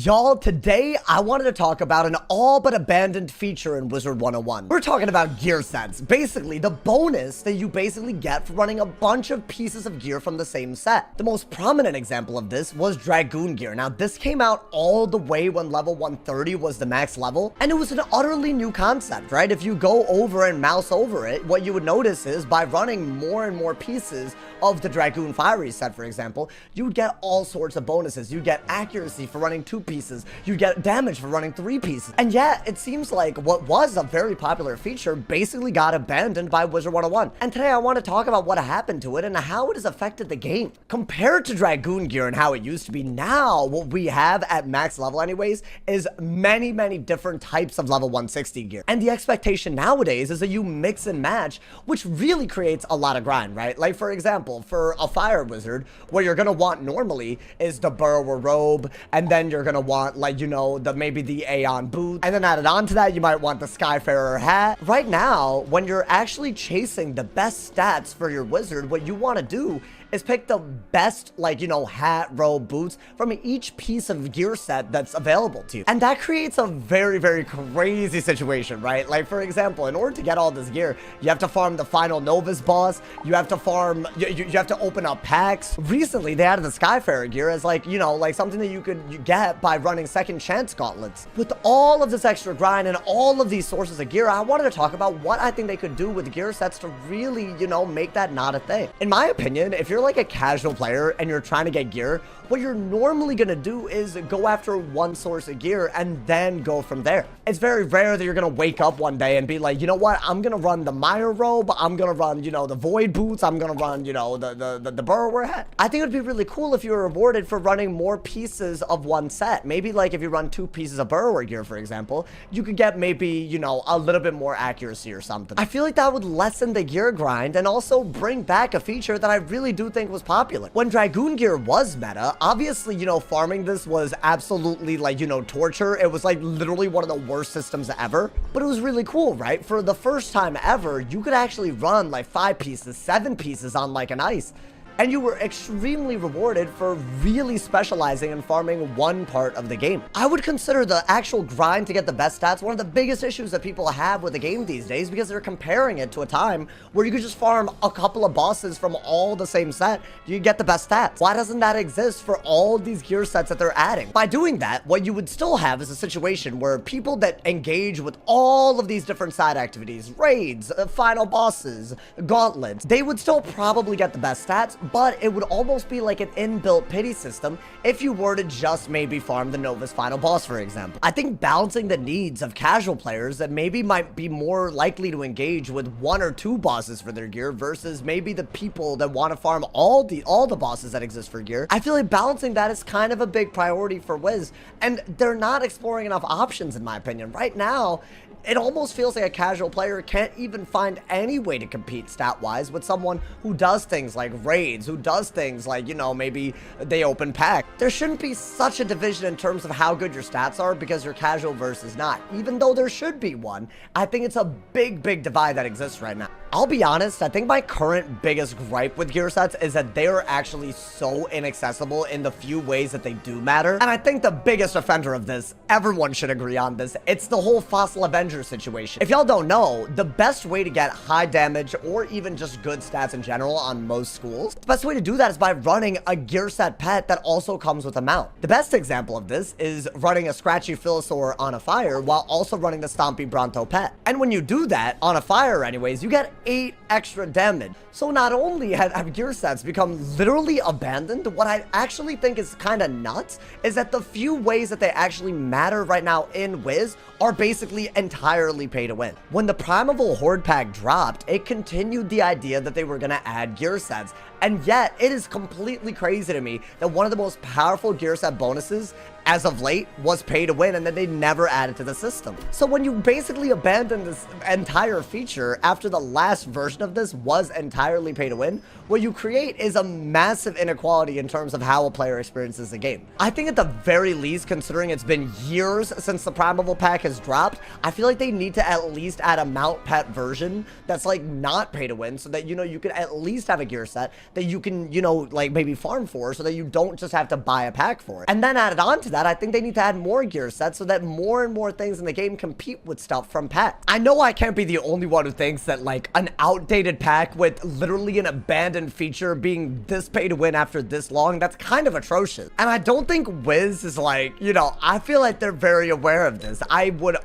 Y'all, today I wanted to talk about an all but abandoned feature in Wizard101. We're talking about gear sets, basically the bonus that you basically get for running a bunch of pieces of gear from the same set. The most prominent example of this was Dragoon gear. Now this came out all the way when level 130 was the max level, and it was an utterly new concept, right? If you go over and mouse over it, what you would notice is by running more and more pieces of the Dragoon Fiery set, for example, you would get all sorts of bonuses. You get accuracy for running 2 pieces, you get damage for running 3 pieces. And yet, it seems like what was a very popular feature basically got abandoned by Wizard101. And today I want to talk about what happened to it and how it has affected the game. Compared to Dragoon gear and how it used to be, now what we have at max level anyways is many different types of level 160 gear. And the expectation nowadays is that you mix and match, which really creates a lot of grind, right? Like for example, for a fire wizard, what you're gonna want normally is the Burrower robe, and then you're gonna want, like, you know, maybe the Aeon boot, and then added on to that you might want the Skyfarer hat. Right now, when you're actually chasing the best stats for your wizard, what you want to do is pick the best, like, you know, hat, robe, boots from each piece of gear set that's available to you. And that creates a very crazy situation, right? Like, for example, in order to get all this gear, you have to farm the final Novus boss, you have to farm, you have to open up packs. Recently, they added the Skyfarer gear as, like, you know, like something that you get by running second chance gauntlets. With all of this extra grind and all of these sources of gear, I wanted to talk about what I think they could do with gear sets to really, you know, make that not a thing. In my opinion, if you're like a casual player and you're trying to get gear, what you're normally gonna do is go after one source of gear and then go from there. It's very rare that you're gonna wake up one day and be like, you know what, I'm gonna run the Mire robe, I'm gonna run, you know, the Void boots, I'm gonna run, you know, the Burrower hat. I think it'd be really cool if you were rewarded for running more pieces of one set. Maybe like if you run 2 pieces of Burrower gear, for example, you could get maybe, you know, a little bit more accuracy or something. I feel like that would lessen the gear grind and also bring back a feature that I really do think was popular. When Dragoon gear was meta, obviously, you know, farming this was absolutely, like, you know, torture. It was like literally one of the worst systems ever, but it was really cool, right? For the first time ever, you could actually run like 5 pieces, 7 pieces on like an ice. And you were extremely rewarded for really specializing in farming one part of the game. I would consider the actual grind to get the best stats one of the biggest issues that people have with the game these days, because they're comparing it to a time where you could just farm a couple of bosses from all the same set, you get the best stats. Why doesn't that exist for all these gear sets that they're adding? By doing that, what you would still have is a situation where people that engage with all of these different side activities, raids, final bosses, gauntlets, they would still probably get the best stats, but it would almost be like an inbuilt pity system if you were to just maybe farm the Novus final boss, for example. I think balancing the needs of casual players that maybe might be more likely to engage with 1 or 2 bosses for their gear versus maybe the people that want to farm all the bosses that exist for gear, I feel like balancing that is kind of a big priority for Wiz, and they're not exploring enough options in my opinion. Right now, it almost feels like a casual player can't even find any way to compete stat-wise with someone who does things like raids, who does things like, you know, maybe they open pack. There shouldn't be such a division in terms of how good your stats are because you're casual versus not. Even though there should be one, I think it's a big divide that exists right now. I'll be honest, I think my current biggest gripe with gear sets is that they are actually so inaccessible in the few ways that they do matter. And I think the biggest offender of this, everyone should agree on this, it's the whole Fossil Avenger situation. If y'all don't know, the best way to get high damage or even just good stats in general on most schools, the best way to do that is by running a gear set pet that also comes with a mount. The best example of this is running a Scratchy Philosaur on a fire while also running the Stompy Bronto pet. And when you do that on a fire anyways, you get 8 extra damage. So not only have gear sets become literally abandoned, what I actually think is kind of nuts is that the few ways that they actually matter right now in Wiz are basically entirely pay to win. When the Primeval Horde pack dropped, it continued the idea that they were going to add gear sets, and yet it is completely crazy to me that one of the most powerful gear set bonuses as of late was pay to win, and then they never added to the system. So when you basically abandon this entire feature after the last version of this was entirely pay to win, what you create is a massive inequality in terms of how a player experiences the game. I think at the very least, considering it's been years since the Primeval pack has dropped, I feel like they need to at least add a mount pet version that's like not pay to win, so that, you know, you could at least have a gear set that you can, you know, like maybe farm for, so that you don't just have to buy a pack for it. And then added on to that, that, I think they need to add more gear sets so that more and more things in the game compete with stuff from packs. I know I can't be the only one who thinks that like an outdated pack with literally an abandoned feature being this pay to win after this long, that's kind of atrocious. And I don't think Wiz is like, you know, I feel like they're very aware of this. I would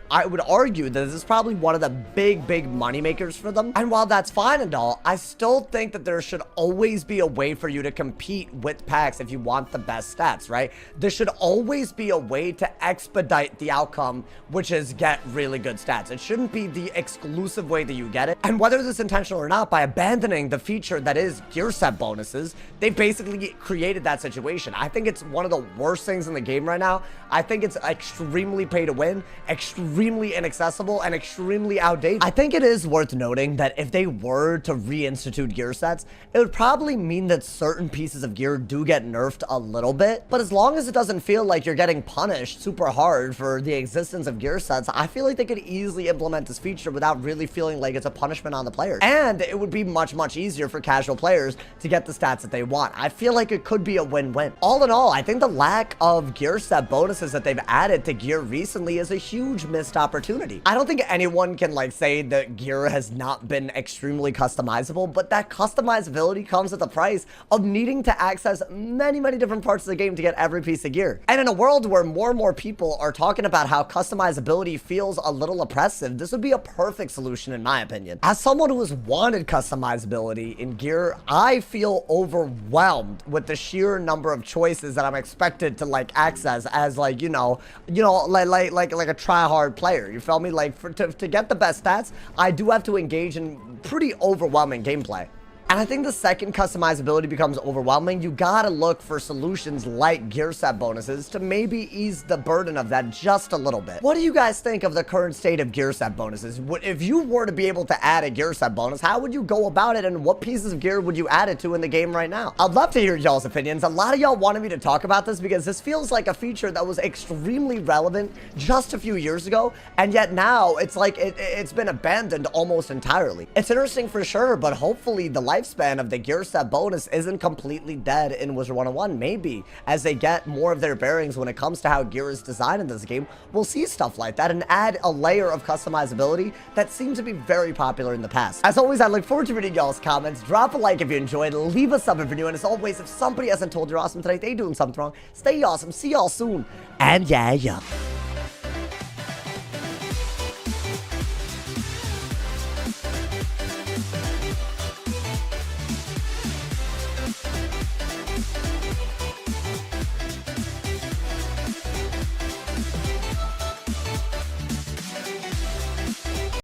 argue that this is probably one of the big money makers for them. And while that's fine and all, I still think that there should always be a way for you to compete with packs if you want the best stats, right? There should always be a way to expedite the outcome, which is get really good stats. It shouldn't be the exclusive way that you get it. And whether this is intentional or not, by abandoning the feature that is gear set bonuses, they basically created that situation. I think it's one of the worst things in the game right now. I think it's extremely pay to win, extremely inaccessible, and extremely outdated. I think it is worth noting that if they were to reinstitute gear sets, it would probably mean that certain pieces of gear do get nerfed a little bit, but as long as it doesn't feel like you're getting punished super hard for the existence of gear sets, I feel like they could easily implement this feature without really feeling like it's a punishment on the players. And it would be much easier for casual players to get the stats that they want. I feel like it could be a win-win. All in all, I think the lack of gear set bonuses that they've added to gear recently is a huge missed opportunity. I don't think anyone can like say that gear has not been extremely customizable, but that customizability comes at the price of needing to access many different parts of the game to get every piece of gear. And in a world where more and more people are talking about how customizability feels a little oppressive, this would be a perfect solution in my opinion. As someone who has wanted customizability in gear, I feel overwhelmed with the sheer number of choices that I'm expected to like access as like, you know, like a try-hard player. You feel me? Like to get the best stats, I do have to engage in pretty overwhelming gameplay. And I think the second customizability becomes overwhelming, you gotta look for solutions like gear set bonuses to maybe ease the burden of that just a little bit. What do you guys think of the current state of gear set bonuses? If you were to be able to add a gear set bonus, how would you go about it, and what pieces of gear would you add it to in the game right now? I'd love to hear y'all's opinions. A lot of y'all wanted me to talk about this because this feels like a feature that was extremely relevant just a few years ago, and yet now it's like it's been abandoned almost entirely. It's interesting for sure, but hopefully the lifespan of the gear set bonus isn't completely dead in Wizard101. Maybe as they get more of their bearings when it comes to how gear is designed in this game, we'll see stuff like that and add a layer of customizability that seemed to be very popular in the past. As always, I look forward to reading y'all's comments. Drop a like if you enjoyed, leave a sub if you're new, and as always, if somebody hasn't told you you're awesome today, they doing something wrong. Stay awesome. See y'all soon. And yeah.